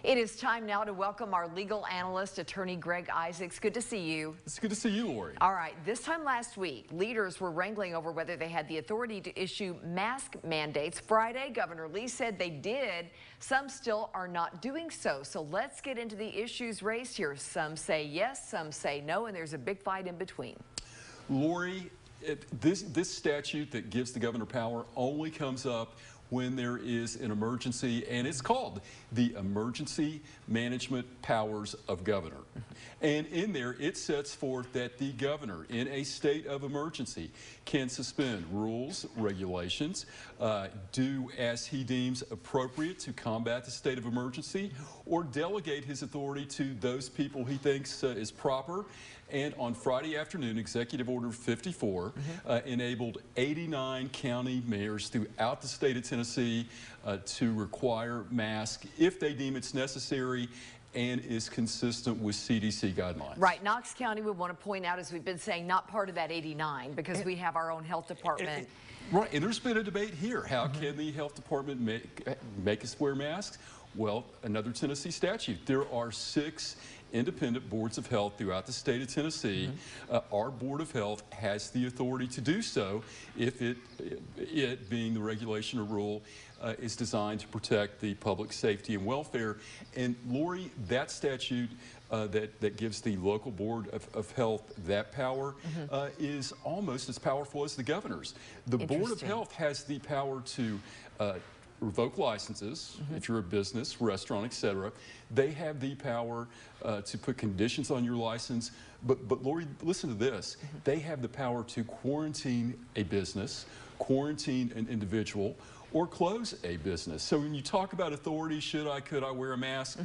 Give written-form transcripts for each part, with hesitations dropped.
It is time now to welcome our legal analyst, attorney Greg Isaacs. Good to see you. It's good to see you, Lori. All right, this time last week, leaders were wrangling over whether they had the authority to issue mask mandates. Friday, Governor Lee said they did. Some still are not doing so. So let's get into the issues raised here. Some say yes, some say no, and there's a big fight in between. Lori, this statute that gives the governor power only comes up when there is an emergency, and it's called the Emergency Management Powers of Governor. And in there, it sets forth that the governor, in a state of emergency, can suspend rules, regulations, do as he deems appropriate to combat the state of emergency, or delegate his authority to those people he thinks is proper. And on Friday afternoon, Executive Order 54 enabled 89 county mayors throughout the state of Tennessee to require masks if they deem it's necessary and is consistent with CDC guidelines. Right. Knox County, we want to point out, as we've been saying, not part of that 89 because we have our own health department. Right. And there's been a debate here. How can the health department make us wear masks? Well, another Tennessee statute. There are 6 independent boards of health throughout the state of Tennessee. Our Board of Health has the authority to do so if it being the regulation or rule is designed to protect the public safety and welfare. And Lori, that statute that gives the local board of health that power is almost as powerful as the governor's. The Board of Health has the power to revoke licenses if you're a business, restaurant, etc. They have the power to put conditions on your license. But Lori, listen to this. They have the power to quarantine a business, quarantine an individual, or close a business. So when you talk about authority, could I wear a mask?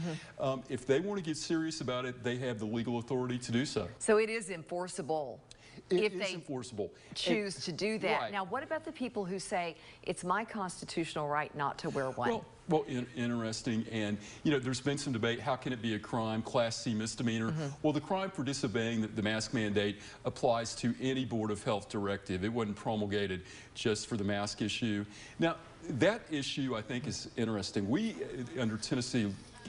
If they want to get serious about it, they have the legal authority to do so. So it is enforceable. It is enforceable. Choose to do that. Right. Now, what about the people who say it's my constitutional right not to wear one? Well, interesting. And, you know, there's been some debate. How can it be a crime, Class C misdemeanor? Well, the crime for disobeying the mask mandate applies to any Board of Health directive. It wasn't promulgated just for the mask issue. Now, that issue, I think, is interesting. We, under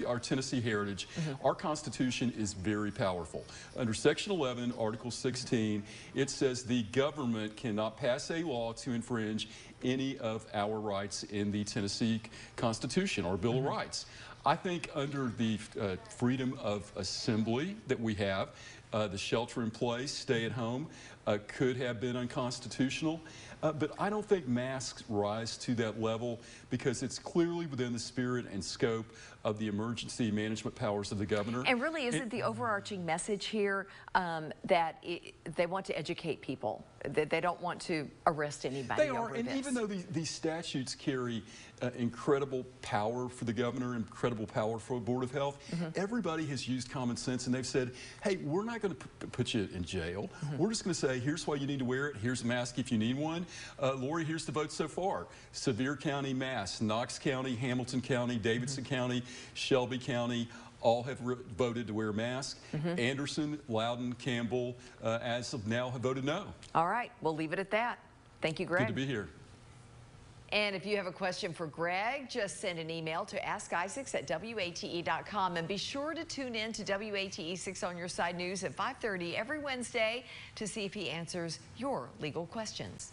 our Tennessee heritage, our Constitution is very powerful. Under Section 11, Article 16, it says the government cannot pass a law to infringe any of our rights in the Tennessee Constitution, our Bill of Rights. I think under the freedom of assembly that we have, the shelter in place, stay at home, could have been unconstitutional. But I don't think masks rise to that level because it's clearly within the spirit and scope of the emergency management powers of the governor. And really, isn't the overarching message here that they want to educate people, that they don't want to arrest anybody? They are, and even though these statutes carry incredible power for the governor, incredible power for a Board of Health, everybody has used common sense and they've said, hey, we're not going to put you in jail. We're just going to say, here's why you need to wear it. Here's a mask if you need one. Lori, here's the vote so far. Sevier County, Mass, Knox County, Hamilton County, Davidson County, Shelby County, all have voted to wear masks. Anderson, Loudoun, Campbell, as of now, have voted no. All right, we'll leave it at that. Thank you, Greg. Good to be here. And if you have a question for Greg, just send an email to AskIsaacs@WATE.com. And be sure to tune in to WATE 6 on Your Side News at 5:30 every Wednesday to see if he answers your legal questions.